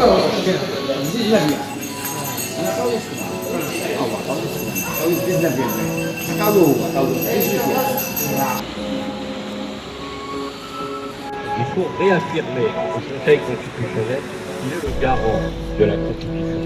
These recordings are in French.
Il faut réaffirmer au Conseil constitutionnel qu'il est le garant de la Constitution.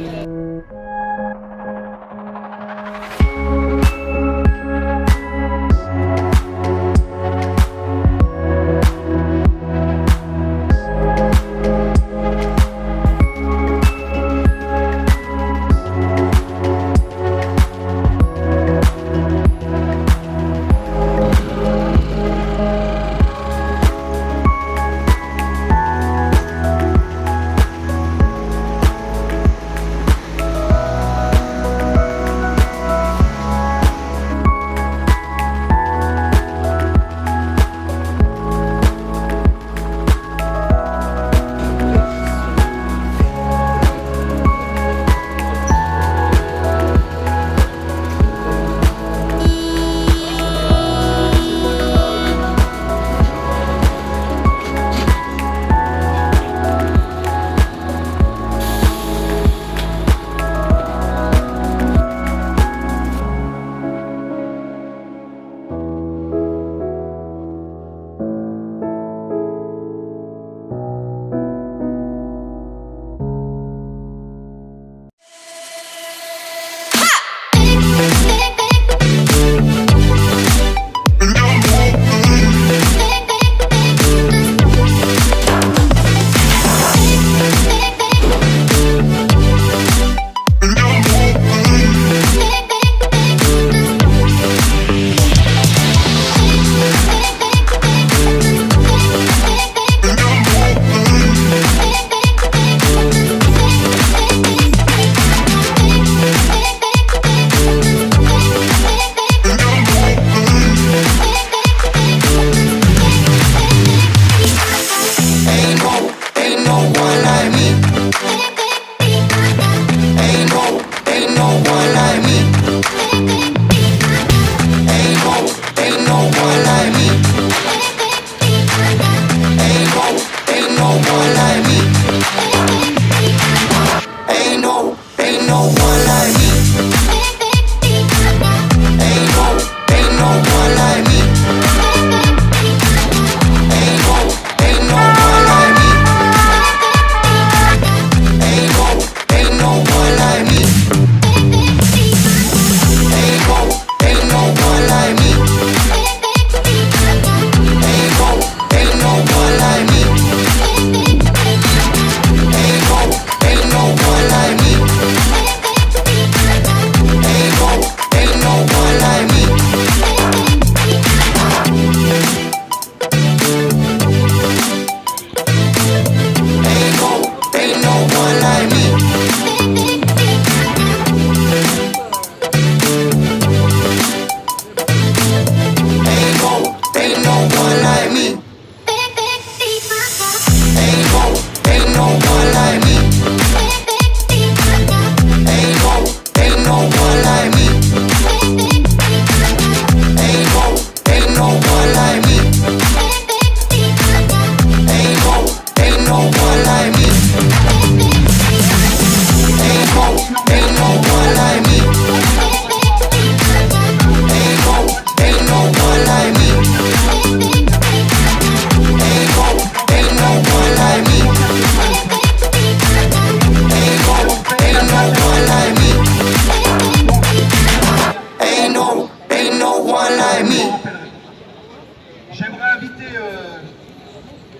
J'aimerais inviter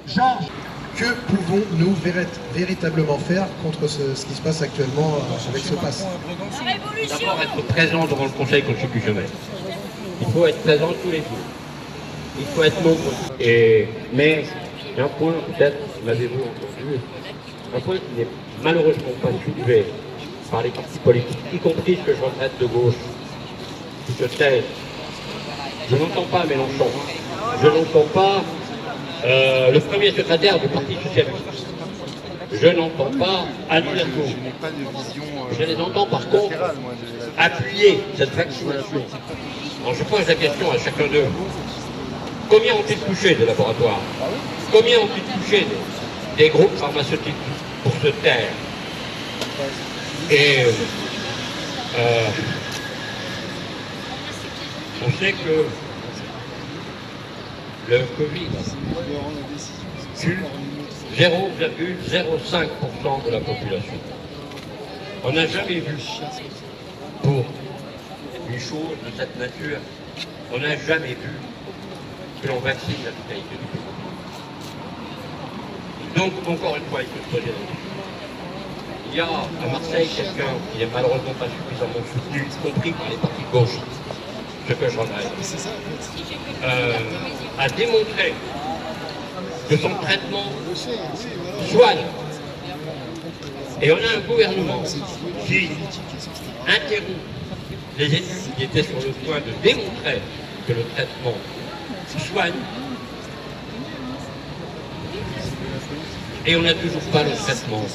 Georges. Que pouvons-nous véritablement faire contre ce qui se passe actuellement avec ce pass? D'abord être présent devant le Conseil constitutionnel. Il faut être présent tous les jours. Il faut être nombreux. Mais il y a un point, peut-être, l'avez-vous entendu, un point qui n'est malheureusement pas soulevé par les partis politiques, y compris ceux que je retraite de gauche, qui se taisent. Je n'entends pas Mélenchon. Je n'entends pas le premier secrétaire du Parti socialiste. Je n'entends pas Anne Hidalgo. Je les entends par contre appuyer cette vaccination. Alors je pose la question à chacun d'eux. Combien ont-ils touché des laboratoires? Combien ont-ils touché des groupes pharmaceutiques pour se taire? Et on sait que le Covid tue 0,05% de la population. On n'a jamais vu, pour une chose de cette nature, on n'a jamais vu que l'on vaccine la totalité du pays. Donc, encore une fois, il faut se poser la question. Il y a à Marseille quelqu'un qui n'est malheureusement pas suffisamment soutenu, y compris par les partis de gauche, ce que je regrette, a démontré que son traitement soigne. Et on a un gouvernement qui interrompt les études qui étaient sur le point de démontrer que le traitement soigne. Et on n'a toujours pas le traitement.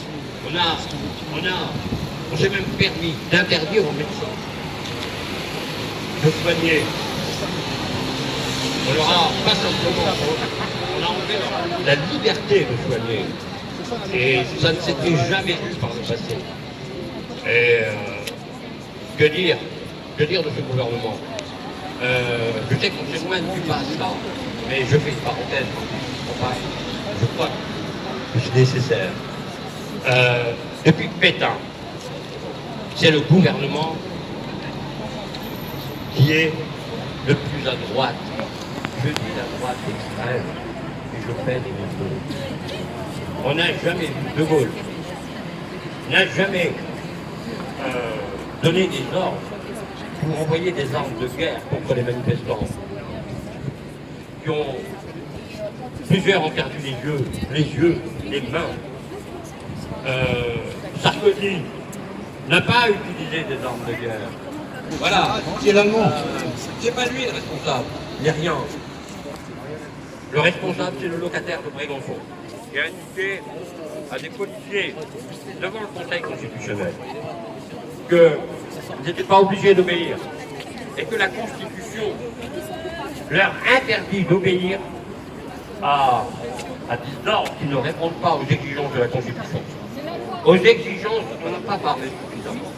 On s'est même permis d'interdire aux médecins de soigner. On leur a pas simplement, on a enlevé la liberté de soigner. Et ça ne s'était jamais vu par le passé. Et que dire de ce gouvernement? Je sais qu'on s'éloigne du passé là, mais je fais une parenthèse. Enfin, je crois que c'est nécessaire. Depuis Pétain, c'est le gouvernement qui est le plus à droite. Je dis la droite extrême, et je fais des mots. On n'a jamais vu De Gaulle, n'a jamais donné des ordres pour envoyer des armes de guerre contre les manifestants qui ont plusieurs ont perdu les yeux, les mains. Sarkozy n'a pas utilisé des armes de guerre. Voilà, c'est l'allemand. C'est pas lui le responsable, il n'y a rien. Le responsable, c'est le locataire de Brégançon, qui a indiqué à des policiers devant le Conseil constitutionnel qu'ils n'étaient pas obligés d'obéir et que la Constitution leur interdit d'obéir à des ordres qui ne répondent pas aux exigences de la Constitution. Aux exigences, on n'a pas parlé suffisamment.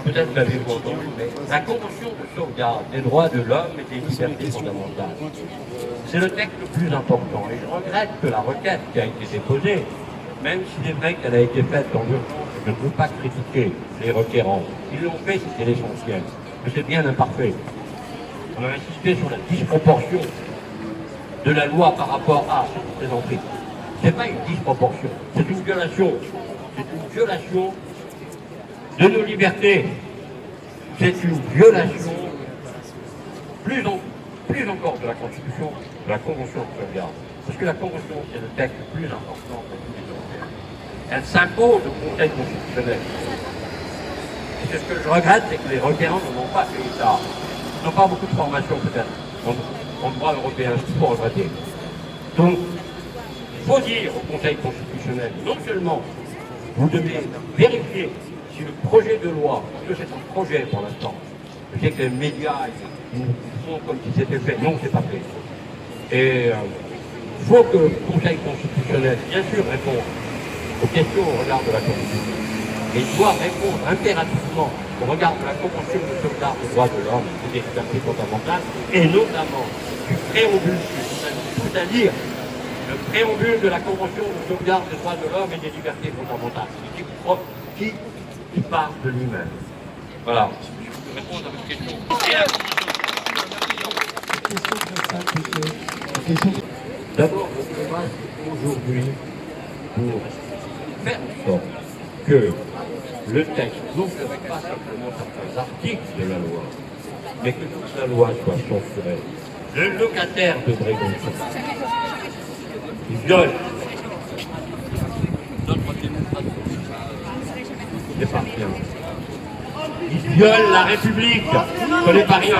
Peut-être l'avez-vous entendu, mais la Convention de sauvegarde des droits de l'homme et des libertés fondamentales. C'est le texte le plus important. Et je regrette que la requête qui a été déposée, même s'il est vrai qu'elle a été faite dans l'urgence, je ne veux pas critiquer les requérants. Ils l'ont fait, c'était l'essentiel. Mais c'est bien imparfait. On a insisté sur la disproportion de la loi par rapport à ce présenté. Ce n'est pas une disproportion, c'est une violation. C'est une violation de nos libertés. C'est une violation plus encore de la Constitution, de la Convention de sauvegarde. Parce que la Convention, c'est le texte le plus important de tous les Européens. Elle s'impose au Conseil constitutionnel. Et c'est ce que je regrette, c'est que les requérants n'ont pas fait ça. Ils n'ont pas beaucoup de formation peut-être en droit européen, c'est pour regretter. Donc, il faut dire au Conseil constitutionnel, non seulement vous devez vérifier si le projet de loi, parce que c'est un projet pour l'instant, je sais que les médias ils font comme si c'était fait, non, c'est pas fait. Et il faut que le Conseil constitutionnel, bien sûr, réponde aux questions au regard de la Constitution. Et il doit répondre impérativement au regard de la Convention de sauvegarde des droits de l'homme et des libertés fondamentales, et notamment du préambule, c'est-à-dire le préambule de la Convention de sauvegarde des droits de l'homme et des libertés fondamentales, qui part de lui-même. Voilà. Je réponds à votre question. D'abord, le combat, c'est aujourd'hui pour faire en sorte que le texte n'ouvre pas simplement certains articles de la loi, mais que toute la loi soit censurée. Le locataire de Brégançon, il viole notre démocratie. C'est pas rien. Il viole la République. Ce n'est pas rien.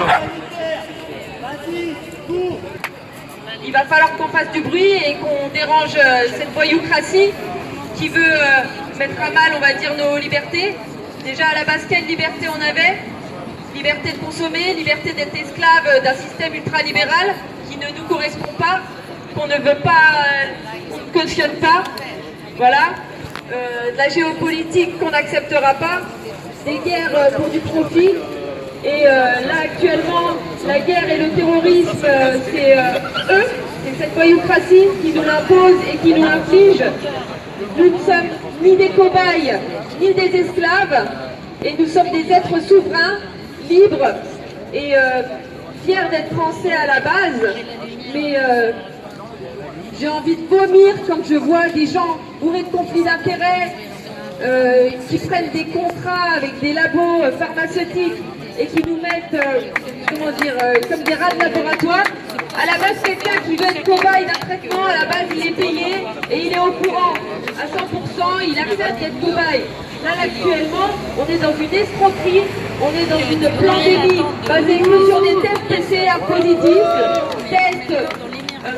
Il va falloir qu'on fasse du bruit et qu'on dérange cette voyoucratie qui veut mettre à mal, on va dire, nos libertés. Déjà à la base, quelle liberté on avait? Liberté de consommer, liberté d'être esclave d'un système ultralibéral qui ne nous correspond pas, qu'on ne veut pas, qu'on ne cautionne pas. Voilà. de la géopolitique qu'on n'acceptera pas, des guerres pour du profit. Et là actuellement, la guerre et le terrorisme, c'est eux, c'est cette voyoucratie qui nous l'impose et qui nous l'inflige. Nous ne sommes ni des cobayes, ni des esclaves, et nous sommes des êtres souverains, libres et fiers d'être français à la base. Mais j'ai envie de vomir quand je vois des gens bourrés de conflits d'intérêts, qui prennent des contrats avec des labos pharmaceutiques et qui nous mettent, comment dire, comme des rats de laboratoire. À la base, quelqu'un qui veut être cobaye d'un traitement, à la base, il est payé et il est au courant. À 100%, il accepte d'être cobaye. Là, actuellement, on est dans une escroquerie, on est dans une pandémie basée que sur des tests PCR positifs, tests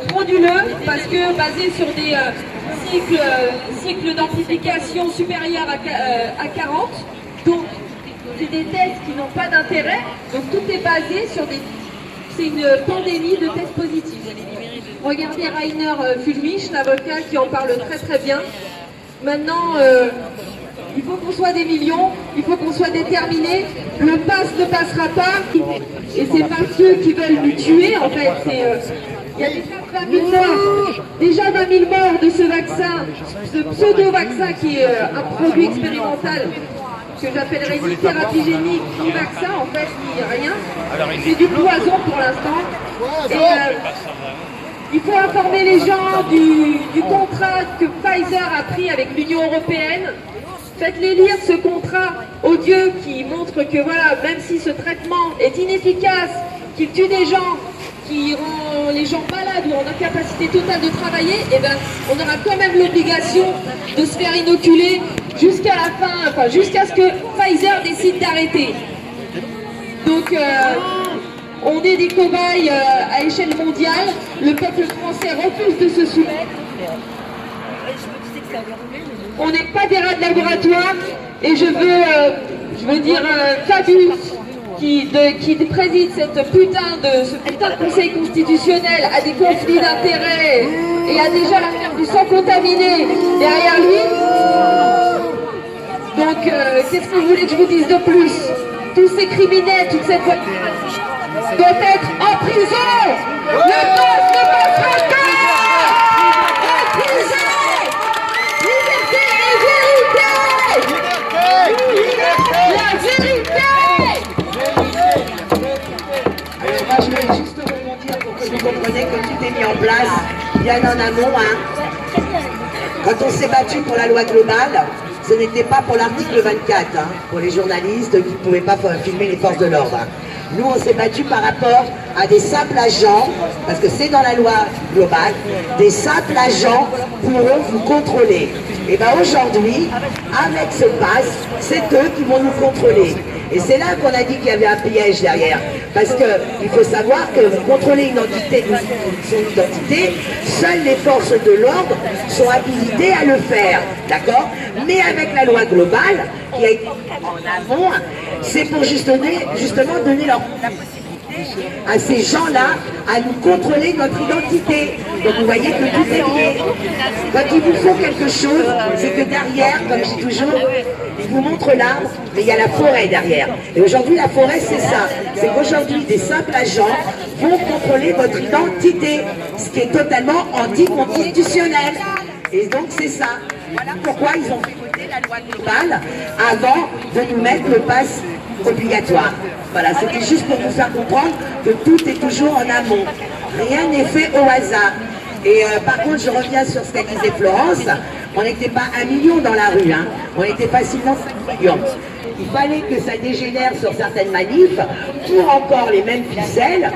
frauduleux, parce que basés sur des cycles d'amplification supérieurs à 40. Donc, c'est des tests qui n'ont pas d'intérêt. Donc, tout est basé sur des... C'est une pandémie de tests positifs. Regardez Rainer Fulmich, l'avocat, qui en parle très très bien. Maintenant, il faut qu'on soit des millions, il faut qu'on soit déterminés. Le pass ne passera pas. Et c'est pas ceux qui veulent nous tuer, en fait. Il y a déjà 20 000 morts de ce vaccin, ce pseudo-vaccin qui est un produit expérimental que j'appellerais une thérapie génique, ni vaccin en fait, ni rien. C'est du poison pour l'instant. Et il faut informer les gens du contrat que Pfizer a pris avec l'Union européenne. Faites-les lire ce contrat odieux qui montre que voilà, même si ce traitement est inefficace, qu'il tue des gens, qui rend les gens malades ou en incapacité totale de travailler, eh ben, on aura quand même l'obligation de se faire inoculer jusqu'à la fin, enfin jusqu'à ce que Pfizer décide d'arrêter. Donc on est des cobayes à échelle mondiale, le peuple français refuse de se soumettre. On n'est pas des rats de laboratoire et je veux dire Fabius qui préside ce putain de conseil constitutionnel a des conflits d'intérêts et a déjà l'affaire du sang contaminé derrière lui. Donc qu'est-ce que vous voulez que je vous dise de plus? Tous ces criminels, toute cette voiture doivent être en prison. Le boss ne passera pas en prison. Liberté et vérité. La vérité. Moi, je vais juste rebondir pour que vous compreniez que tout est mis en place bien en amont. Quand on s'est battu pour la loi globale, ce n'était pas pour l'article 24, pour les journalistes qui ne pouvaient pas filmer les forces de l'ordre. Nous, on s'est battu par rapport à des simples agents, parce que c'est dans la loi globale, des simples agents pourront vous contrôler. Et bien aujourd'hui, avec ce pass, c'est eux qui vont nous contrôler. Et c'est là qu'on a dit qu'il y avait un piège derrière. Parce qu'il faut savoir que contrôler une entité, son identité, seules les forces de l'ordre sont habilitées à le faire. D'accord? Mais avec la loi globale, qui a été en amont, c'est pour justement donner la possibilité à ces gens-là à nous contrôler notre identité. Donc vous voyez que tout est lié. Quand ils vous font quelque chose, c'est que derrière, comme je dis toujours, ils vous montrent l'arbre, mais il y a la forêt derrière. Et aujourd'hui, la forêt, c'est ça. C'est qu'aujourd'hui, des simples agents vont contrôler votre identité, ce qui est totalement anticonstitutionnel. Et donc, c'est ça. Voilà pourquoi ils ont fait voter la loi globale avant de nous mettre le pass obligatoire. Voilà, c'était juste pour vous faire comprendre que tout est toujours en amont. Rien n'est fait au hasard. Et par contre, je reviens sur ce qu'a disait Florence, on n'était pas 1 million dans la rue, on était facilement 5 millions. Il fallait que ça dégénère sur certaines manifs pour encore les mêmes ficelles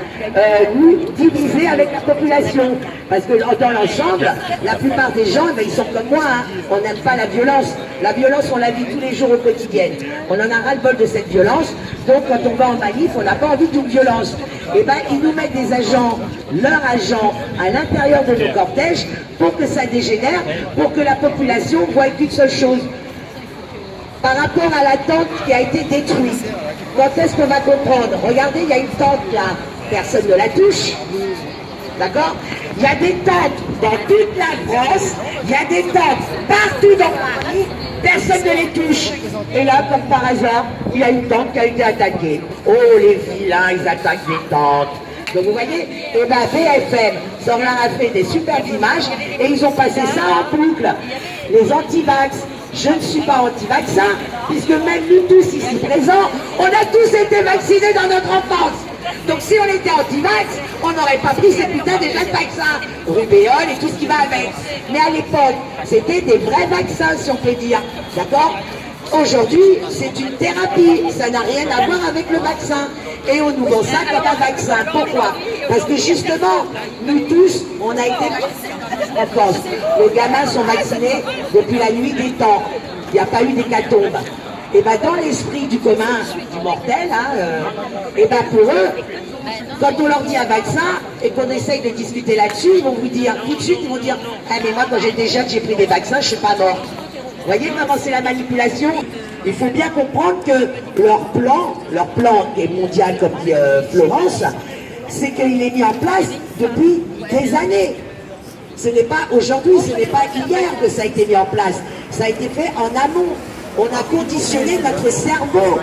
nous diviser avec la population. Parce que dans l'ensemble, la plupart des gens, ils sont comme moi, on n'aime pas la violence. La violence, on la vit tous les jours au quotidien. On en a ras-le-bol de cette violence, donc quand on va en manif, on n'a pas envie d'une violence. Et bien, ils nous mettent des agents, leurs agents, à l'intérieur de nos cortèges pour que ça dégénère, pour que la population voie qu'une seule chose. Par rapport à la tente qui a été détruite, quand est-ce qu'on va comprendre? Regardez, il y a une tente là, personne ne la touche. D'accord? Il y a des tentes dans toute la France, il y a des tentes partout dans Paris, personne ne les touche. Et là, comme par hasard, il y a une tente qui a été attaquée. Oh, les vilains, ils attaquent des tentes. Donc vous voyez, et ben BFM leur a fait des superbes images et ils ont passé ça en boucle. Les anti-vax, je ne suis pas anti-vaccin, puisque même nous tous ici présents, on a tous été vaccinés dans notre enfance. Donc si on était anti-vax, on n'aurait pas pris ces putains de jeunes vaccins, rubéole et tout ce qui va avec. Mais à l'époque, c'était des vrais vaccins, si on peut dire. D'accord? Aujourd'hui, c'est une thérapie, ça n'a rien à voir avec le vaccin. Et on nous vend ça comme un vaccin. Pourquoi? Parce que justement, nous tous, on a été vaccinés en France. Les gamins sont vaccinés depuis la nuit des temps. Il n'y a pas eu d'hécatombe. Et bien dans l'esprit du commun, du mortel, et bien pour eux, quand on leur dit un vaccin et qu'on essaye de discuter là-dessus, ils vont vous dire, tout de suite, ils vont dire, ah mais moi quand j'étais jeune, j'ai pris des vaccins, je ne suis pas mort. Vous voyez comment c'est la manipulation? Il faut bien comprendre que leur plan qui est mondial comme dit Florence, c'est qu'il est mis en place depuis des années. Ce n'est pas aujourd'hui, ce n'est pas hier que ça a été mis en place. Ça a été fait en amont. On a conditionné notre cerveau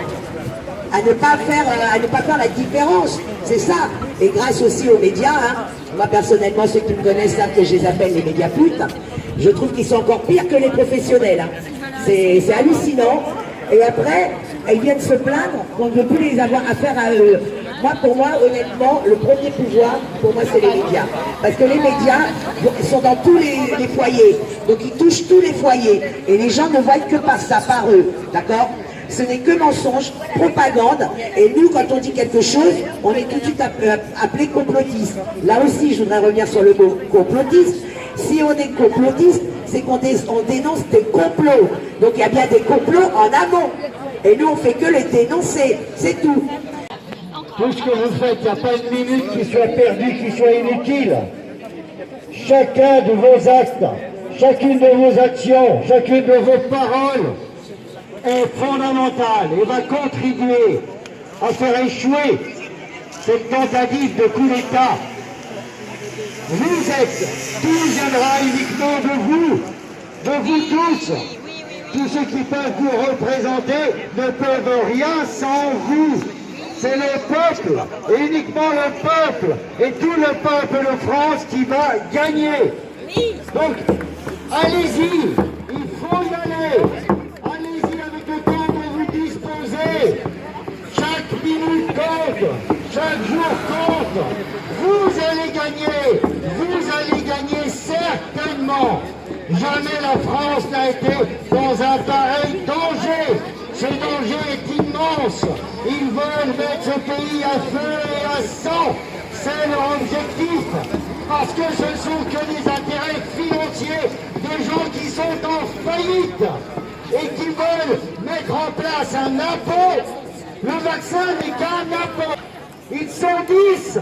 à ne pas faire la différence. C'est ça. Et grâce aussi aux médias, moi personnellement, ceux qui me connaissent savent que je les appelle les médias putes. Je trouve qu'ils sont encore pires que les professionnels. C'est hallucinant. Et après, ils viennent se plaindre qu'on ne veut plus les avoir affaire à eux. Pour moi, honnêtement, le premier pouvoir, pour moi, c'est les médias. Parce que les médias sont dans tous les foyers. Donc, ils touchent tous les foyers. Et les gens ne voient que par ça, par eux. D'accord? Ce n'est que mensonge, propagande. Et nous, quand on dit quelque chose, on est tout de suite appelé complotiste. Là aussi, je voudrais revenir sur le mot complotiste. Si on est complotiste, c'est qu'on dénonce des complots. Donc, il y a bien des complots en amont. Et nous, on fait que les dénoncer. C'est tout. Tout ce que vous faites, il n'y a pas une minute qui soit perdue, qui soit inutile. Chacun de vos actes, chacune de vos actions, chacune de vos paroles est fondamentale et va contribuer à faire échouer cette tentative de coup d'État. Vous êtes, tout viendra uniquement de vous tous. Tous ceux qui peuvent vous représenter ne peuvent rien sans vous. C'est le peuple, et uniquement le peuple, et tout le peuple de France qui va gagner. Donc, allez-y, il faut y aller. Allez-y avec le temps dont vous disposez. Chaque minute compte, chaque jour compte. Vous allez gagner certainement. Jamais la France n'a été dans un pareil danger. Ce danger est immense. Ils veulent mettre ce pays à feu et à sang. C'est leur objectif. Parce que ce ne sont que des intérêts financiers de gens qui sont en faillite et qui veulent mettre en place un impôt. Le vaccin n'est qu'un impôt. Ils sont 10.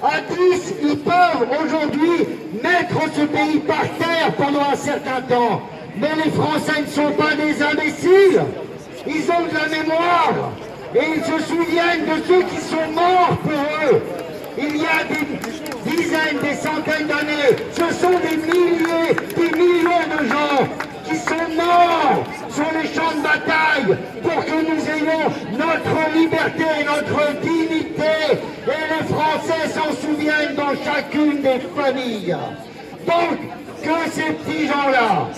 À 10, ils peuvent aujourd'hui mettre ce pays par terre pendant un certain temps. Mais les Français ne sont pas des imbéciles. Ils ont de la mémoire et ils se souviennent de ceux qui sont morts pour eux. Il y a des dizaines, des centaines d'années, ce sont des milliers, des millions de gens qui sont morts sur les champs de bataille pour que nous ayons notre liberté, notre dignité. Et les Français s'en souviennent dans chacune des familles. Donc, que ces petits gens-là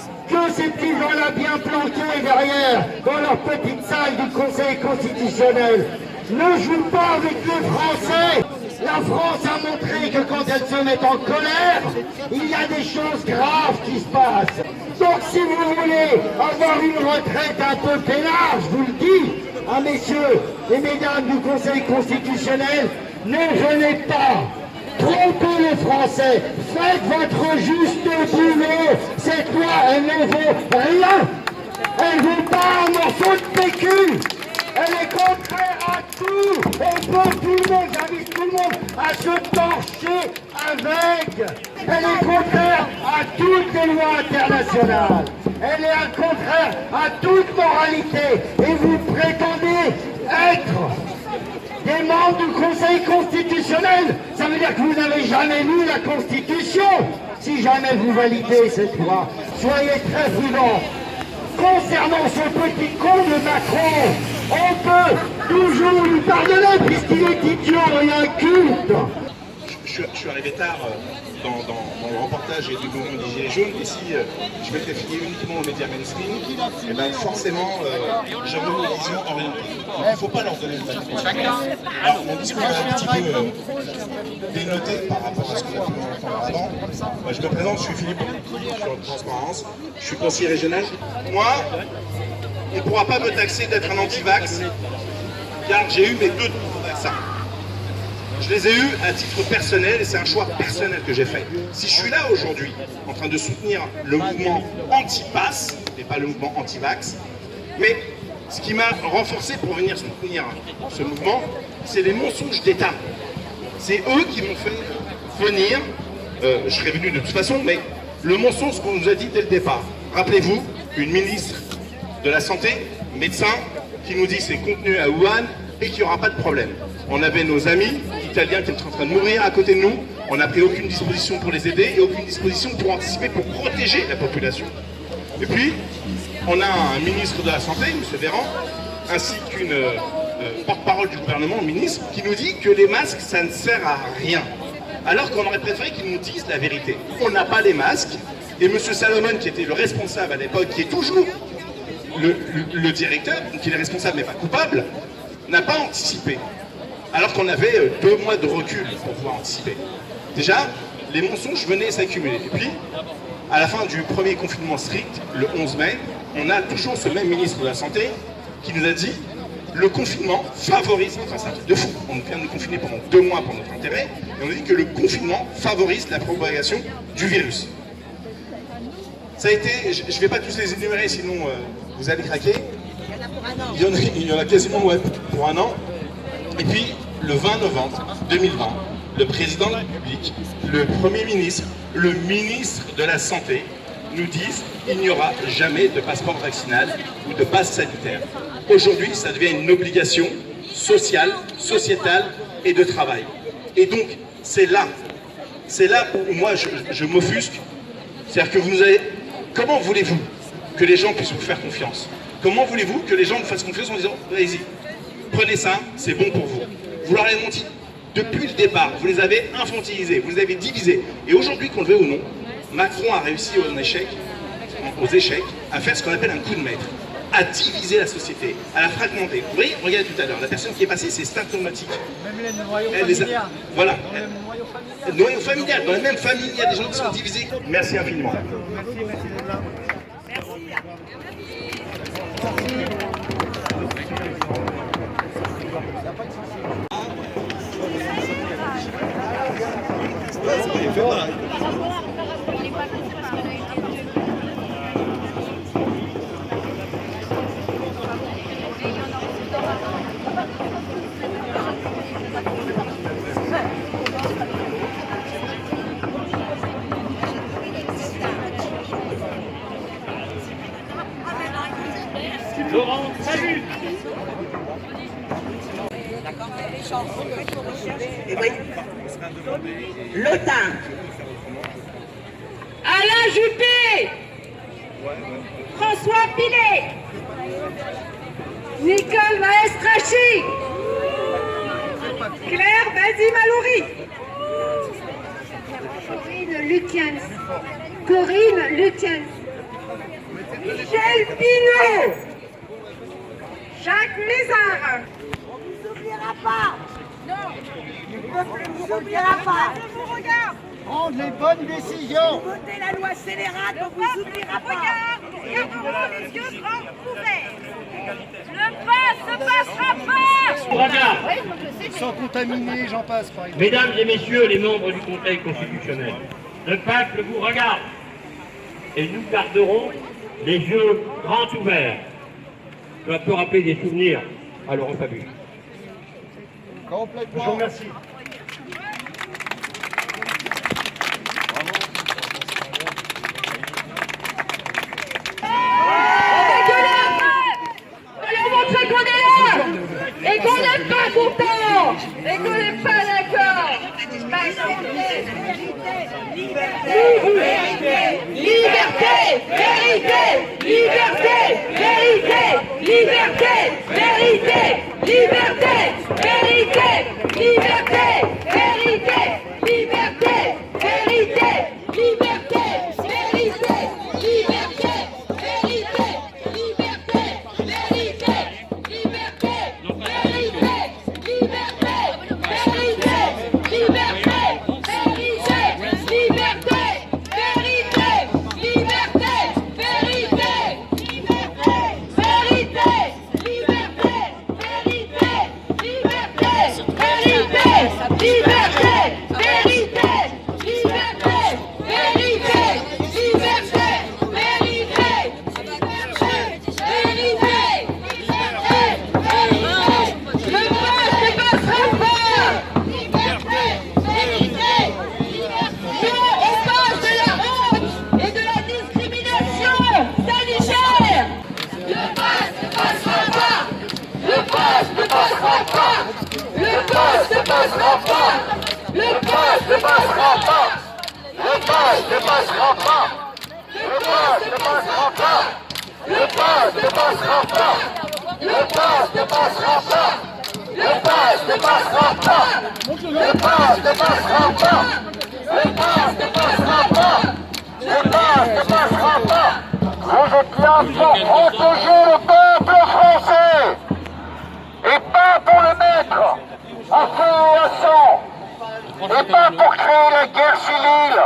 bien planqués derrière, dans leur petite salle du Conseil constitutionnel, ne jouent pas avec les Français. La France a montré que quand elle se met en colère, il y a des choses graves qui se passent. Donc si vous voulez avoir une retraite un peu peinard, je vous le dis, messieurs et mesdames du Conseil constitutionnel, ne venez pas. Trompez les Français, faites votre juste boulot. Cette loi, elle ne vaut rien. Elle ne vaut pas un morceau de PQ. Elle est contraire à tout. On peut tout le monde, j'invite tout le monde à se torcher avec. Elle est contraire à toutes les lois internationales. Elle est contraire à toute moralité. Et vous prétendez être des membres du Conseil constitutionnel. Ça veut dire que vous n'avez jamais lu la Constitution. Si jamais vous validez cette loi, soyez très prudents. Concernant ce petit con de Macron, on peut toujours lui pardonner puisqu'il est idiot et inculte. Je suis arrivé tard dans le reportage du mouvement des Gilets jaunes, et si je m'étais fié uniquement aux médias mainstream, et ben forcément j'avais une vision orientée. Il ne faut pas leur donner le bateau. Alors mon discours est un petit peu dénoté par rapport à ce qu'on a pu entendre avant. Je me présente, je suis Philippe, je suis en transparence, je suis conseiller régional. Moi, on ne pourra pas me taxer d'être un anti-vax, car j'ai eu mes 2 vaccins. Je les ai eus à titre personnel et c'est un choix personnel que j'ai fait. Si je suis là aujourd'hui en train de soutenir le mouvement anti-pass et pas le mouvement anti-vax, mais ce qui m'a renforcé pour venir soutenir ce mouvement, c'est les mensonges d'État. C'est eux qui m'ont fait venir, je serais venu de toute façon, mais le mensonge qu'on nous a dit dès le départ. Rappelez-vous, une ministre de la Santé, médecin, qui nous dit c'est contenu à Wuhan et qu'il n'y aura pas de problème. On avait nos amis italiens qui étaient en train de mourir à côté de nous. On n'a pris aucune disposition pour les aider et aucune disposition pour anticiper, pour protéger la population. Et puis, on a un ministre de la Santé, M. Véran, ainsi qu'une porte-parole du gouvernement, ministre, qui nous dit que les masques, ça ne sert à rien. Alors qu'on aurait préféré qu'ils nous disent la vérité. On n'a pas les masques. Et M. Salomon, qui était le responsable à l'époque, qui est toujours le directeur, donc il est responsable mais pas coupable, n'a pas anticipé. Alors qu'on avait 2 mois de recul pour pouvoir anticiper. Déjà, les mensonges venaient s'accumuler. Et puis, à la fin du premier confinement strict, le 11 mai, on a toujours ce même ministre de la Santé qui nous a dit le confinement favorise, enfin c'est un truc de fou, on vient de nous confiner pendant 2 mois pour notre intérêt, et on a dit que le confinement favorise la propagation du virus. Ça a été, je ne vais pas tous les énumérer, sinon vous allez craquer. Il y en a quasiment pour 1 an. Et puis, le 20 novembre 2020, le président de la République, le Premier ministre, le ministre de la Santé nous disent qu'il n'y aura jamais de passeport vaccinal ou de passe sanitaire. Aujourd'hui, ça devient une obligation sociale, sociétale et de travail. Et donc, c'est là où moi je m'offusque. C'est-à-dire que vous nous avez... Comment voulez-vous que les gens puissent vous faire confiance? Comment voulez-vous que les gens vous fassent confiance en disant « Allez-y, prenez ça, c'est bon pour vous ». Vous leur avez menti depuis le départ, vous les avez infantilisés, vous les avez divisés. Et aujourd'hui, qu'on le veuille ou non, Macron a réussi aux échecs à faire ce qu'on appelle un coup de maître, à diviser la société, à la fragmenter. Vous voyez, regardez tout à l'heure, la personne qui est passée, c'est symptomatique. Même les noyaux familial. Voilà. Noyau familial, dans la même famille, il y a des gens qui sont divisés. Merci infiniment. Laurent, salut. Et oui. Lotin. Alain Juppé, François Pinet, Nicole Maestrachi, Claire Bazimalouri, Corinne Lutyens, Michel Pinault, Jacques Lézard. On ne vous oubliera pas. Non. Le peuple ne vous oubliera pas. Je vous regarde. Prendre les bonnes décisions. Votez la loi scélérate, on ne vous oubliera pas. Regarderons les yeux grands ouverts. Le pass ne passera pas. Regarde. Sans contaminer, j'en passe par exemple. Mesdames et messieurs les membres du Conseil constitutionnel, le peuple vous regarde et nous garderons les yeux grands ouverts. Cela peut rappeler des souvenirs à Laurent Fabius. Complètement. Je vous remercie. On va montrer qu'on est là et qu'on n'est pas content. et qu'on n'est pas d'accord. Liberté, vérité, liberté, vérité, liberté, vérité, liberté, vérité, liberté, vérité, liberté, vérité, liberté, vérité, liberté, vérité, liberté, vérité, liberté, vérité, liberté, vérité, liberté, vérité, liberté, vérité, liberté, vérité, vérité, liberté, vérité, liberté, vérité, liberté, vérité, liberté, vérité, liberté, vérité, le peuple ne passera pas. Non au passe de la honte et de la discrimination sanitaire. Le passe ne passera pas. Le passe ne passera pas. Le passe ne passera pas. Le passe ne passera pas. Le passe ne passera pas. Le passe ne passera pas. Le passe ne passera pas. Le passe ne passera pas. Le passe ne passera pas. Le passe ne passera pas. Le passe ne passera pas. Le passe ne passera pas. Vous êtes là pour protéger le peuple français et pas pour le mettre à feu et à sang et pas pour créer la guerre civile.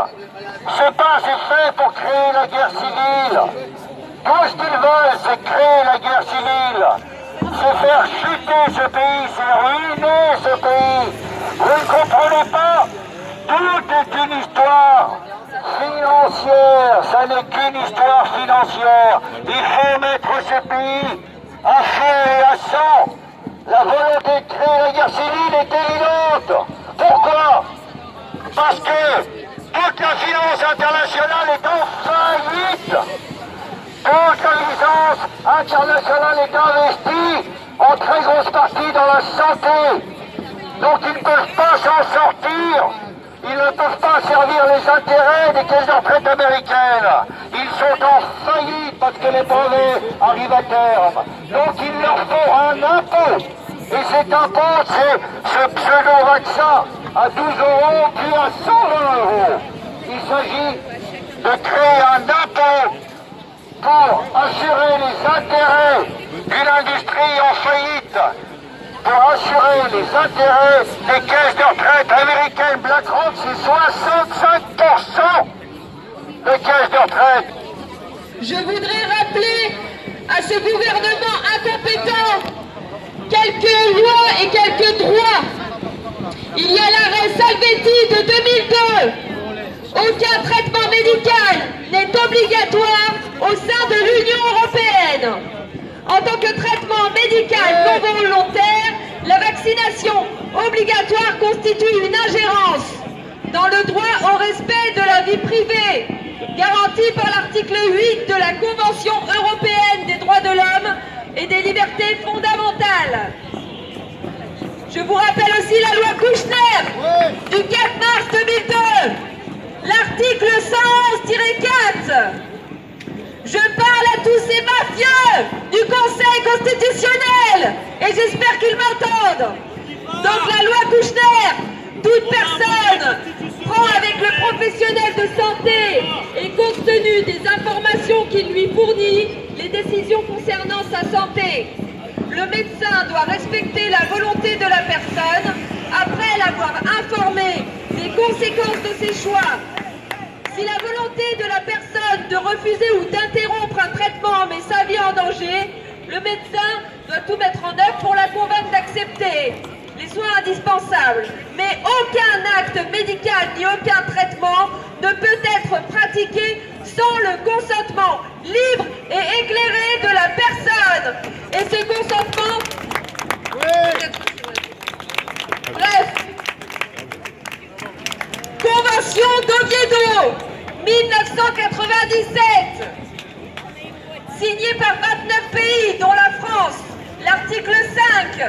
Ce passe est fait pour créer la guerre civile. Tout ce qu'ils veulent, c'est créer la guerre civile. C'est faire chuter ce pays, c'est ruiner ce pays. Vous ne comprenez pas? Tout est une histoire financière, ça n'est qu'une histoire financière. Il faut mettre ce pays à feu et à sang. La volonté de créer la guerre civile est évidente. Pourquoi? Parce que toute la finance internationale est en faillite. Toute la licence internationale est investie en très grosse partie dans la santé. Donc ils ne peuvent pas s'en sortir. Ils ne peuvent pas servir les intérêts des caisses de retraite américaines. Ils sont en faillite parce que les brevets arrivent à terme. Donc il leur faut un impôt. Et cet impôt, c'est ce pseudo-vaccin à 12 € puis à 120 €. Il s'agit de créer un impôt pour assurer les intérêts d'une industrie en faillite, pour assurer les intérêts des caisses de retraite américaines. BlackRock, c'est 65% de caisses de retraite. Je voudrais rappeler à ce gouvernement incompétent quelques lois et quelques droits. Il y a l'arrêt Salvetti de 2002. Aucun traitement médical n'est obligatoire au sein de l'Union européenne. En tant que traitement médical non volontaire, la vaccination obligatoire constitue une ingérence dans le droit au respect de la vie privée, garanti par l'article 8 de la Convention européenne des droits de l'homme et des libertés fondamentales. Je vous rappelle aussi la loi Kouchner du 4 mars 2002, l'article 111-4. Je parle à tous ces mafieux du Conseil constitutionnel et j'espère qu'ils m'entendent. Donc la loi Kouchner, toute personne prend avec le professionnel de santé et compte tenu des informations qu'il lui fournit les décisions concernant sa santé. Le médecin doit respecter la volonté de la personne après l'avoir informé des conséquences de ses choix. Si la volonté de la personne de refuser ou d'interrompre un traitement met sa vie en danger, le médecin doit tout mettre en œuvre pour la convaincre d'accepter les soins indispensables. Mais aucun acte médical ni aucun traitement ne peut être pratiqué sans le consentement libre et éclairé de la personne. Et ce consentement... Bref. Convention d'Oviedo, 1997. Signée par 29 pays, dont la France. L'article 5.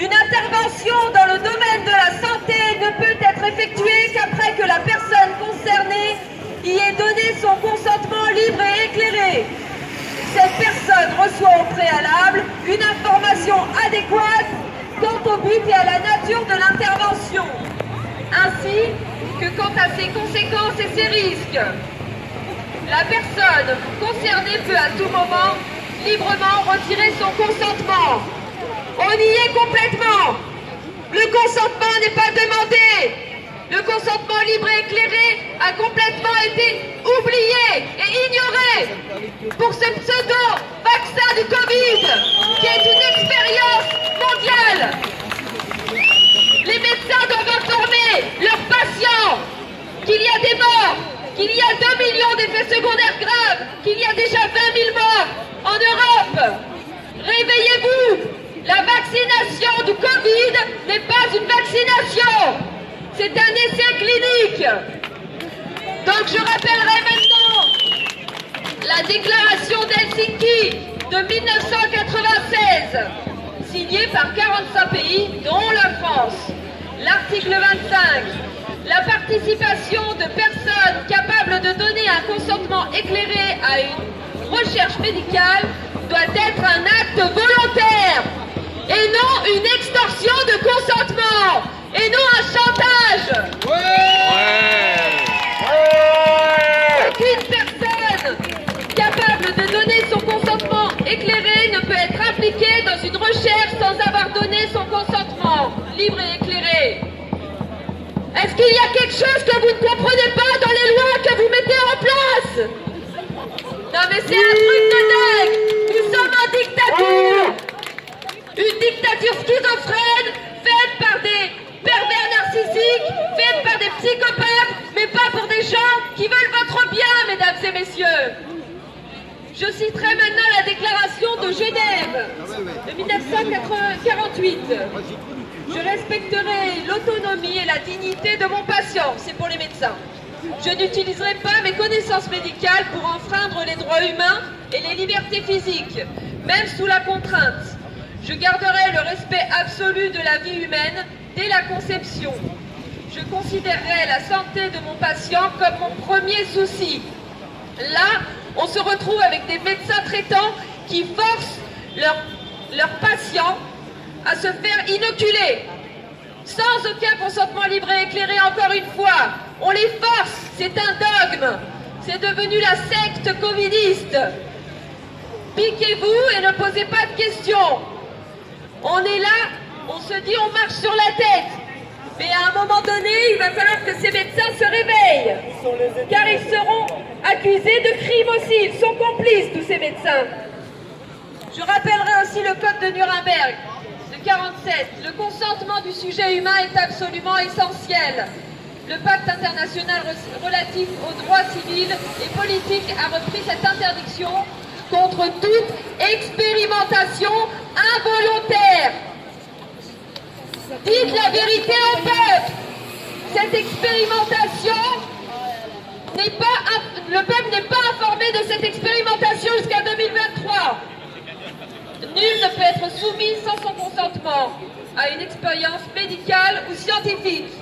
Une intervention dans le domaine de la santé ne peut être effectuée qu'après que la personne concernée y ait donné son consentement libre et éclairé. Cette personne reçoit au préalable une information adéquate quant au but et à la nature de l'intervention, ainsi que quant à ses conséquences et ses risques. La personne concernée peut à tout moment librement retirer son consentement. On y est complètement. Le consentement n'est pas demandé. Le consentement libre et éclairé a complètement été oublié et ignoré pour ce pseudo-vaccin du Covid, qui est une expérience mondiale. Les médecins doivent informer leurs patients qu'il y a des morts, qu'il y a 2 millions d'effets secondaires graves, qu'il y a déjà 20 000 morts en Europe. Réveillez-vous! La vaccination du Covid n'est pas une vaccination, c'est un essai clinique. Donc je rappellerai maintenant la déclaration d'Helsinki de 1996, signée par 45 pays, dont la France. L'article 25, la participation de personnes capables de donner un consentement éclairé à une recherche médicale doit être un acte volontaire et non une extorsion de consentement et non un chantage. Aucune personne capable de donner son consentement éclairé ne peut être impliquée dans une recherche sans avoir donné son consentement libre et éclairé. Est-ce qu'il y a quelque chose que vous ne comprenez pas dans les lois que vous mettez en place? Non mais c'est un truc de dingue. Nous sommes en dictature. Une dictature schizophrène faite par des pervers narcissiques, faite par des psychopathes, mais pas pour des gens qui veulent votre bien, mesdames et messieurs. Je citerai maintenant la déclaration de Genève de 1948. Je respecterai l'autonomie et la dignité de mon patient, c'est pour les médecins. Je n'utiliserai pas mes connaissances médicales pour enfreindre les droits humains et les libertés physiques, même sous la contrainte. Je garderai le respect absolu de la vie humaine dès la conception. Je considérerai la santé de mon patient comme mon premier souci. Là, on se retrouve avec des médecins traitants qui forcent leurs patients à se faire inoculer. Sans aucun consentement libre et éclairé, encore une fois. On les force, c'est un dogme. C'est devenu la secte covidiste. Piquez-vous et ne posez pas de questions. On est là, on se dit on marche sur la tête. Mais à un moment donné, il va falloir que ces médecins se réveillent. Car ils seront accusés de crime aussi. Ils sont complices, tous ces médecins. Je rappellerai aussi le code de Nuremberg de 1947. Le consentement du sujet humain est absolument essentiel. Le pacte international relatif aux droits civils et politiques a repris cette interdiction contre toute expérimentation involontaire. Dites la vérité au peuple. Cette expérimentation n'est pas... Le peuple n'est pas informé de cette expérimentation jusqu'à 2023. Nul ne peut être soumis sans son consentement à une expérience médicale ou scientifique.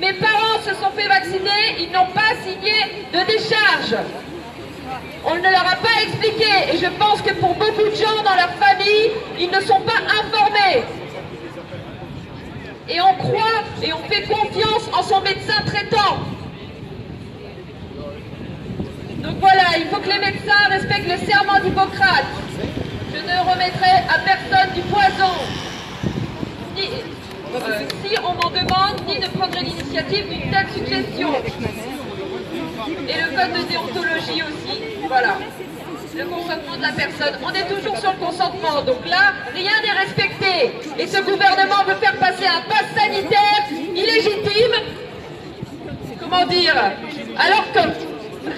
Mes parents se sont fait vacciner, ils n'ont pas signé de décharge. On ne leur a pas expliqué, et je pense que pour beaucoup de gens dans leur famille, ils ne sont pas informés. Et on croit et on fait confiance en son médecin traitant. Donc voilà, il faut que les médecins respectent le serment d'Hippocrate. Je ne remettrai à personne du poison, si on m'en demande, ni ne prendrai l'initiative d'une telle suggestion. Et le code de déontologie aussi, voilà. Le consentement de la personne. On est toujours sur le consentement, donc là, rien n'est respecté. Et ce gouvernement veut faire passer un pass sanitaire illégitime, comment dire, alors que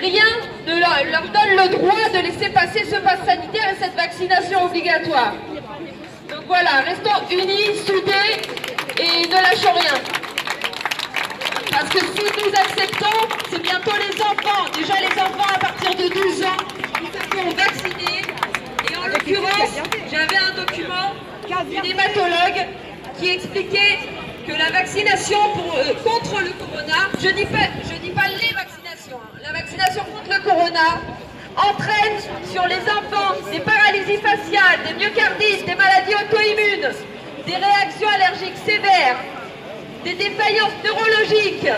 rien ne leur donne le droit de laisser passer ce pass sanitaire et cette vaccination obligatoire. Donc voilà, restons unis, soudés et ne lâchons rien. Parce que si nous acceptons, c'est bientôt les enfants. Déjà les enfants à partir de 12 ans, ils se font vacciner. Et en l'occurrence, j'avais un document une hématologue qui expliquait que la vaccination contre le corona, je dis pas les vaccinations, hein, la vaccination contre le corona entraîne sur les enfants des paralysies faciales, des myocardites, des maladies auto-immunes, des réactions allergiques sévères, des défaillances neurologiques.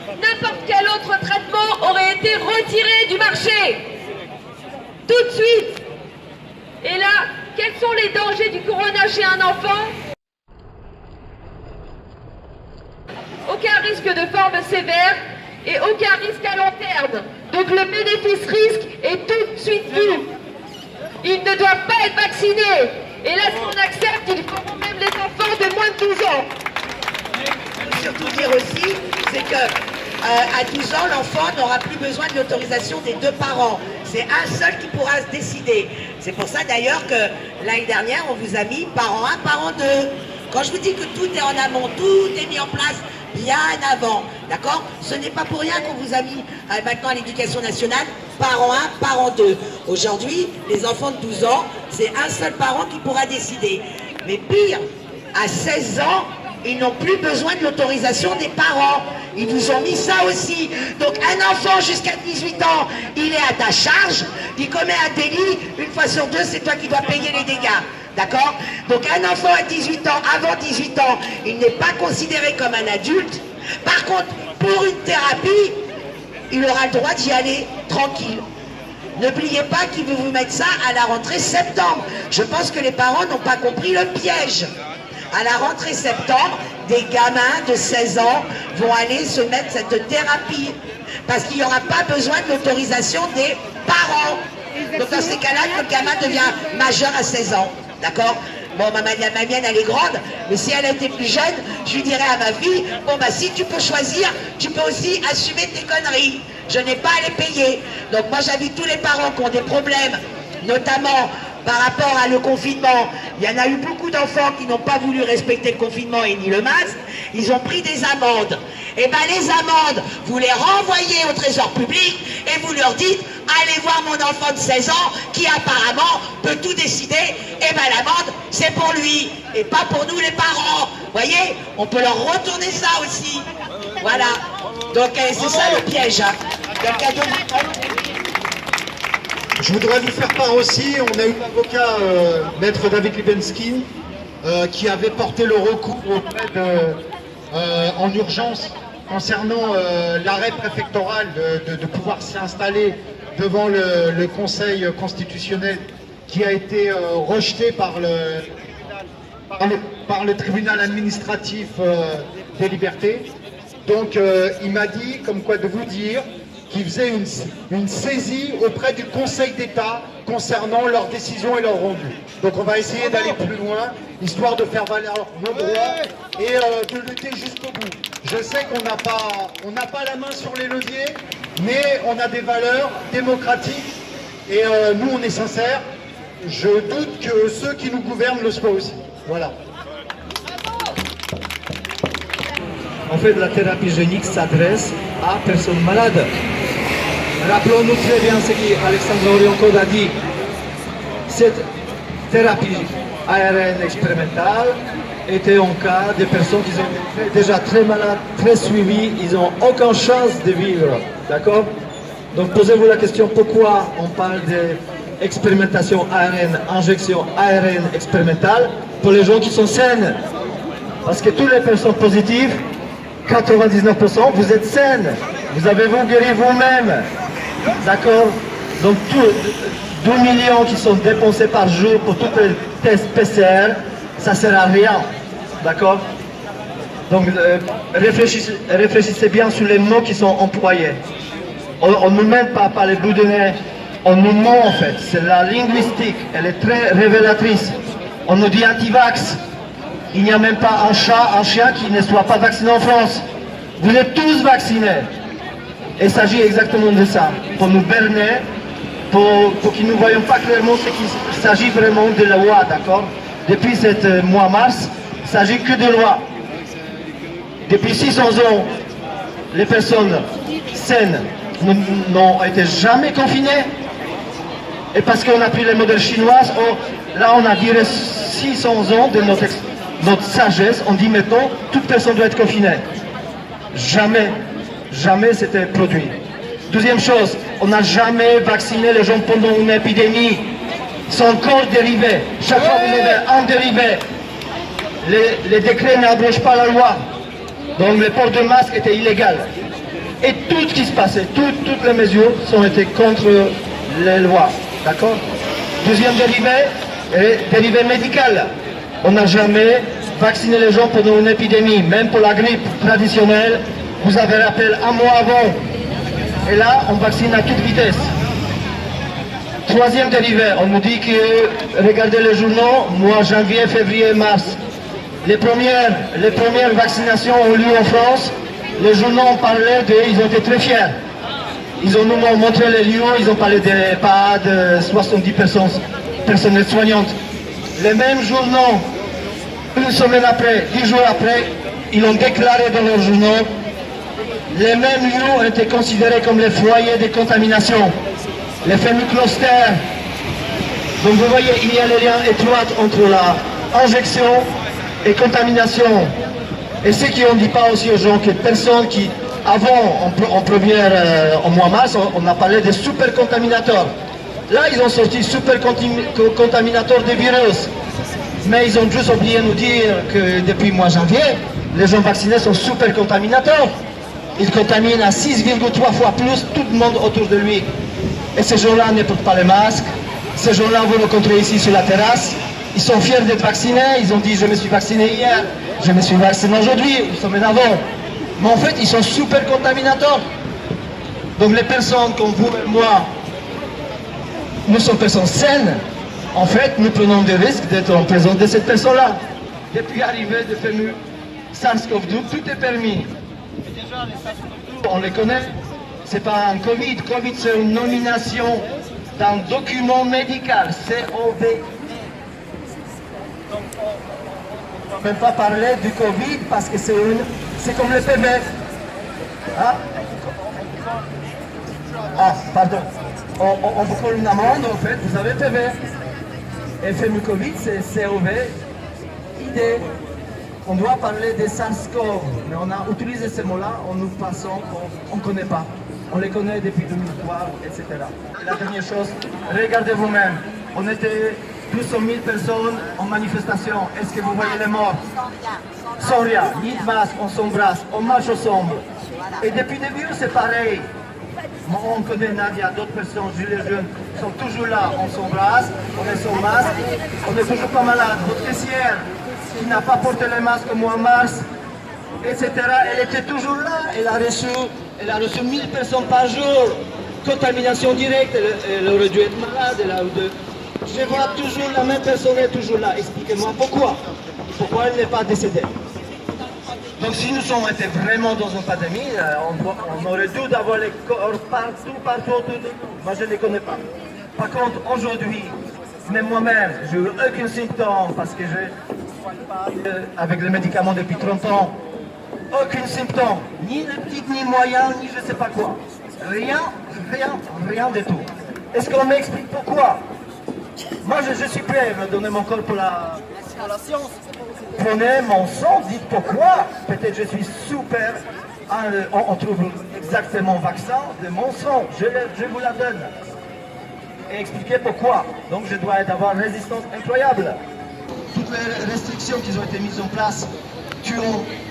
N'importe quel autre traitement aurait été retiré du marché. Tout de suite. Et là, quels sont les dangers du corona chez un enfant? Aucun risque de forme sévère et aucun risque à long terme. Donc le bénéfice-risque est tout de suite vu. Ils ne doivent pas être vaccinés. Et là, si on accepte, ils feront même les enfants de moins de 12 ans. Il faut surtout dire aussi, c'est que à 12 ans, l'enfant n'aura plus besoin de l'autorisation des deux parents. C'est un seul qui pourra se décider. C'est pour ça d'ailleurs que l'année dernière, on vous a mis parent 1, parent 2. Quand je vous dis que tout est en amont, tout est mis en place bien avant, d'accord? Ce n'est pas pour rien qu'on vous a mis maintenant à l'éducation nationale parent 1, parent 2. Aujourd'hui, les enfants de 12 ans, c'est un seul parent qui pourra décider. Mais pire, à 16 ans, ils n'ont plus besoin de l'autorisation des parents. Ils vous ont mis ça aussi. Donc un enfant jusqu'à 18 ans, il est à ta charge, il commet un délit, une fois sur deux, c'est toi qui dois payer les dégâts. D'accord? Donc un enfant à 18 ans, avant 18 ans, il n'est pas considéré comme un adulte. Par contre, pour une thérapie, il aura le droit d'y aller tranquille. N'oubliez pas qu'il veut vous mettre ça à la rentrée septembre. Je pense que les parents n'ont pas compris le piège. À la rentrée septembre, des gamins de 16 ans vont aller se mettre cette thérapie. Parce qu'il n'y aura pas besoin de l'autorisation des parents. Donc dans ces cas-là, le gamin devient majeur à 16 ans. D'accord? Bon, ma mienne, elle est grande, mais si elle était plus jeune, je lui dirais à ma fille, bon bah si tu peux choisir, tu peux aussi assumer tes conneries. Je n'ai pas à les payer. Donc moi j'invite tous les parents qui ont des problèmes, notamment par rapport à le confinement. Il y en a eu beaucoup d'enfants qui n'ont pas voulu respecter le confinement et ni le masque. Ils ont pris des amendes. Et bien les amendes, vous les renvoyez au trésor public et vous leur dites, allez voir mon enfant de 16 ans qui apparemment peut tout décider. Et bien l'amende, c'est pour lui et pas pour nous les parents. Voyez, on peut leur retourner ça aussi. Voilà. Donc c'est ça le piège. Hein. Je voudrais vous faire part aussi, on a eu l'avocat maître David Libenski qui avait porté le recours auprès en urgence concernant l'arrêt préfectoral de pouvoir s'y installer devant le Conseil constitutionnel qui a été rejeté par le tribunal administratif des libertés. Donc il m'a dit, comme quoi de vous dire, qui faisait une saisie auprès du Conseil d'État concernant leurs décisions et leurs rendus. Donc on va essayer d'aller plus loin, histoire de faire valoir nos droits et de lutter jusqu'au bout. Je sais qu'on n'a pas la main sur les leviers, mais on a des valeurs démocratiques et nous on est sincères. Je doute que ceux qui nous gouvernent le soient aussi. Voilà. En fait, la thérapie génique s'adresse à personnes malades. Rappelons-nous très bien ce qu'Alexandre Orion-Code a dit. Cette thérapie ARN expérimentale était en cas de personnes qui sont déjà très malades, très suivies, ils n'ont aucune chance de vivre. D'accord? Donc posez-vous la question pourquoi on parle d'expérimentation ARN, injection ARN expérimentale pour les gens qui sont saines. Parce que toutes les personnes positives, 99%, vous êtes saines. Vous avez vous guéri vous-même. D'accord? Donc 2 millions qui sont dépensés par jour pour tous les tests PCR, ça ne sert à rien. D'accord? Donc réfléchissez bien sur les mots qui sont employés. On ne nous mène pas par les bouts de nez, on nous ment en fait. C'est la linguistique, elle est très révélatrice. On nous dit anti-vax. Il n'y a même pas un chat, un chien qui ne soit pas vacciné en France. Vous êtes tous vaccinés. Il s'agit exactement de ça, pour nous berner, pour qu'ils ne voyons pas clairement ce qu'il s'agit vraiment de la loi, d'accord? Depuis ce mois mars, il ne s'agit que de loi. Depuis 600 ans, les personnes saines n'ont été jamais confinées. Et parce qu'on a pris les modèles chinois, Là, on a duré 600 ans de notre sagesse. On dit maintenant, toute personne doit être confinée. Jamais c'était produit. Deuxième chose, on n'a jamais vacciné les gens pendant une épidémie. C'est encore dérivé. Chaque fois vous avez un dérivé. Les décrets n'abrogent pas la loi. Donc le port de masque était illégal. Et tout ce qui se passait, toutes les mesures ont été contre les lois. D'accord? Deuxième dérivé médical. On n'a jamais vacciné les gens pendant une épidémie. Même pour la grippe traditionnelle, vous avez rappel un mois avant. Et là, on vaccine à toute vitesse. Troisième dérivé, on nous dit que, regardez les journaux, mois janvier, février, mars. Les premières vaccinations ont lieu en France. Les journaux ont parlé ils ont été très fiers. Ils ont nous montré les lieux, ils ont parlé des EHPAD, 70 personnels soignantes. Les mêmes journaux, une semaine après, 10 jours après, ils ont déclaré dans leurs journaux, les mêmes lieux ont été considérés comme les foyers de contamination, les fameux clusters. Donc vous voyez, il y a le lien étroit entre la injection et contamination. Et ce qu'on ne dit pas aussi aux gens, que personne qui, avant, en mois mars, on a parlé des super contaminateurs. Là, ils ont sorti super contaminateurs des virus. Mais ils ont juste oublié de nous dire que depuis le mois de janvier, les gens vaccinés sont super contaminateurs. Ils contaminent à 6,3 fois plus tout le monde autour de lui. Et ces gens-là ne portent pas les masques. Ces gens-là, vous le rencontrez ici sur la terrasse. Ils sont fiers d'être vaccinés. Ils ont dit, je me suis vacciné hier, je me suis vacciné aujourd'hui, une semaine avant. Mais en fait, ils sont super contaminateurs. Donc les personnes comme vous et moi, nous sommes personnes saines. En fait, nous prenons des risques d'être en présence de cette personne-là. Depuis l'arrivée de fameux SARS-CoV-2, tout est permis. On les connaît. C'est pas un Covid. Covid, c'est une nomination d'un document médical. COV. Donc, on ne peut même pas parler du Covid parce que c'est comme le PV. Hein? Ah, pardon. On vous colle une amende, en fait, vous avez PV. Et FMU Covid, c'est COV. Idée. On doit parler des SARS-CoV, mais on a utilisé ces mots-là en nous passant, on ne connaît pas. On les connaît depuis 2003, etc. Et la dernière chose, regardez vous-même. On était 200 000 personnes en manifestation. Est-ce que vous voyez les morts? Sans rien, ni de masque, on s'embrasse, on marche ensemble. Et depuis le début, c'est pareil. On connaît Nadia, d'autres personnes, Jules Jeunes, sont toujours là, on s'embrasse, on est sans masque, on n'est toujours pas malade. Votre caissière, qui n'a pas porté les masques au mois de mars, etc., elle était toujours là, elle a reçu 1000 personnes par jour, contamination directe, elle aurait dû être malade, je vois toujours la même personne, elle est toujours là, expliquez-moi pourquoi elle n'est pas décédée. Donc si nous sommes été vraiment dans une pandémie, on aurait dû avoir les corps partout autour de nous. Moi je ne les connais pas. Par contre, aujourd'hui, même moi-même, je n'ai eu aucun symptôme parce que avec les médicaments depuis 30 ans, aucun symptôme, ni le petit, ni moyen, ni je ne sais pas quoi. Rien du tout. Est-ce qu'on m'explique pourquoi? Moi je suis prêt à me donner mon corps pour la science. Prenez mon sang, dites pourquoi. Peut-être je suis super. On trouve exactement vaccin de mon sang. Je vous la donne. Et expliquez pourquoi. Donc je dois avoir une résistance incroyable. Toutes les restrictions qui ont été mises en place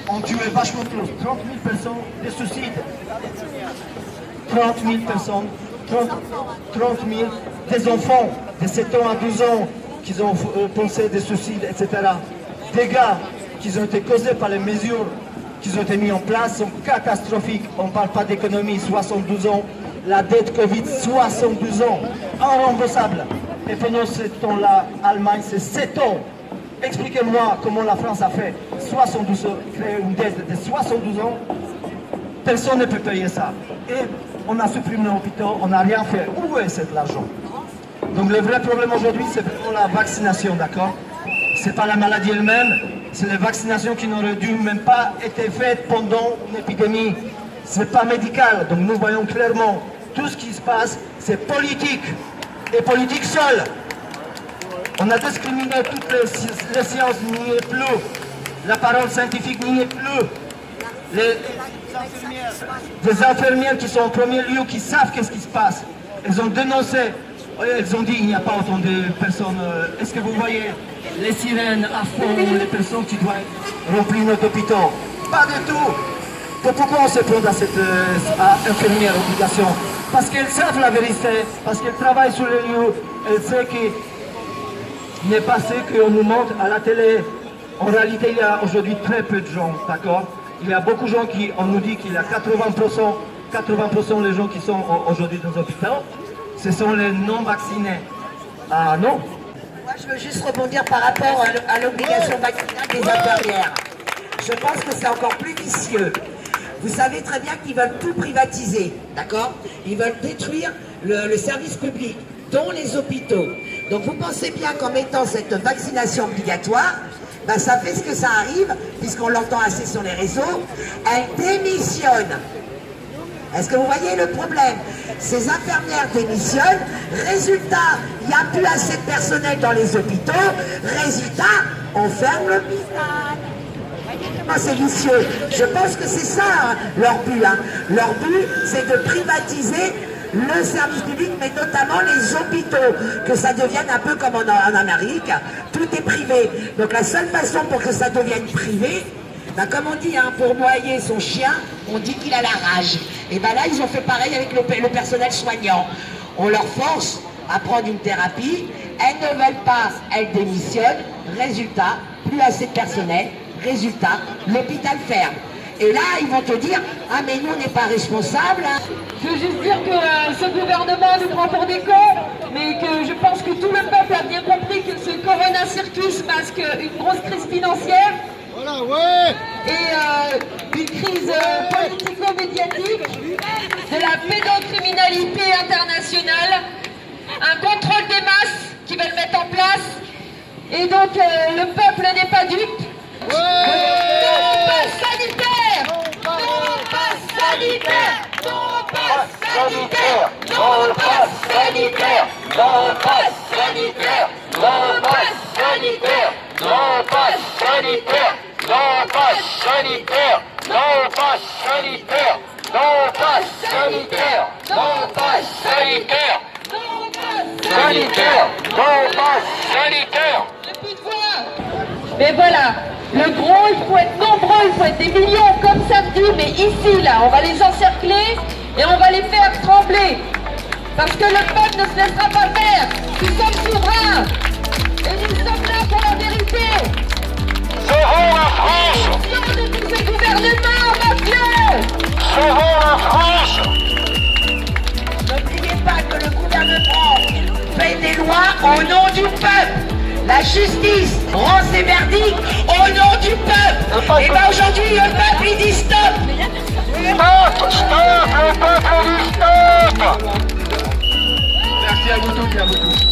ont tué vachement plus. 30 000 personnes de suicides. 30 000 personnes. 30 000 des enfants de 7 ans à 12 ans qui ont pensé des suicides, etc. Des gars qui ont été causés par les mesures qui ont été mises en place sont catastrophiques. On ne parle pas d'économie, 72 ans. La dette Covid, 72 ans. Irremboursable. Et pendant ce temps-là, Allemagne, c'est 7 ans. Expliquez-moi comment la France a fait 72 ans, créer une dette de 72 ans. Personne ne peut payer ça. Et on a supprimé l'hôpital, on n'a rien fait. Où est cet argent? Donc le vrai problème aujourd'hui, c'est vraiment la vaccination, d'accord? C'est pas la maladie elle-même, c'est les vaccinations qui n'auraient dû même pas être faites pendant une épidémie. C'est pas médical, donc nous voyons clairement, tout ce qui se passe, c'est politique. Et politique seule. On a discriminé toutes les sciences, n'y est plus. La parole scientifique n'y est plus. Des infirmières qui sont en premier lieu, qui savent qu'est-ce qui se passe. Elles ont dénoncé, elles ont dit il n'y a pas autant de personnes. Est-ce que vous voyez les sirènes à fond, les personnes qui doivent remplir notre hôpital? Pas du tout. Pourquoi on se prend à cette infirmière obligation? Parce qu'elles savent la vérité, parce qu'elles travaillent sur les lieux, elles savent qu'il n'est pas ce qu'on nous montre à la télé. En réalité, il y a aujourd'hui très peu de gens, d'accord? Il y a beaucoup de gens qui, on nous dit qu'il y a 80% des gens qui sont aujourd'hui dans l'hôpital, ce sont les non-vaccinés. Ah non? Moi, je veux juste rebondir par rapport à l'obligation vaccinale des infirmières. Je pense que c'est encore plus vicieux. Vous savez très bien qu'ils veulent tout privatiser, d'accord? Ils veulent détruire le service public, dont les hôpitaux. Donc vous pensez bien qu'en mettant cette vaccination obligatoire, ben ça fait ce que ça arrive, puisqu'on l'entend assez sur les réseaux, elle démissionne. Est-ce que vous voyez le problème? Ces infirmières démissionnent, résultat, il n'y a plus assez de personnel dans les hôpitaux, résultat, on ferme l'hôpital. C'est vicieux. Je pense que c'est ça hein, leur but. Hein. Leur but, c'est de privatiser le service public, mais notamment les hôpitaux, que ça devienne un peu comme en Amérique, tout est privé. Donc la seule façon pour que ça devienne privé, ben, comme on dit, hein, pour noyer son chien, on dit qu'il a la rage. Et ben là, ils ont fait pareil avec le personnel soignant. On leur force à prendre une thérapie, elles ne veulent pas, elles démissionnent, résultat, plus assez de personnel, résultat, l'hôpital ferme. Et là, ils vont te dire, ah mais nous, on n'est pas responsables. Hein. Je veux juste dire que ce gouvernement nous prend pour des cons, mais que je pense que tout le peuple a bien compris que ce Corona Circus masque une grosse crise financière. Voilà, ouais. Et une crise politico-médiatique, de la pédocriminalité internationale, un contrôle des masses qu'ils veulent mettre en place. Et donc, le peuple n'est pas dupe. Non passe sanitaire! Non passe sanitaire! Non passe sanitaire! Non passe sanitaire! Non passe sanitaire! Non passe sanitaire! Non passe sanitaire! Non passe sanitaire! Non passe sanitaire! Non passe sanitaire! Non passe sanitaire! Non passe sanitaire! Non passe sanitaire! Plus de voix! Mais voilà! Le gros, il faut être nombreux, il faut être des millions comme samedi, mais ici, là, on va les encercler et on va les faire trembler. Parce que le peuple ne se laissera pas faire. Nous sommes souverains et nous sommes là pour la vérité. Sauvons la France! Sors de tous ces gouvernements, mafieux! Sauvons la France! N'oubliez pas que le gouvernement fait des lois au nom du peuple. La justice rend ses verdicts au nom du peuple. Et bien aujourd'hui, le peuple, il dit stop. Stop! Stop! Le peuple dit stop! Merci à vous tous et à vous tous.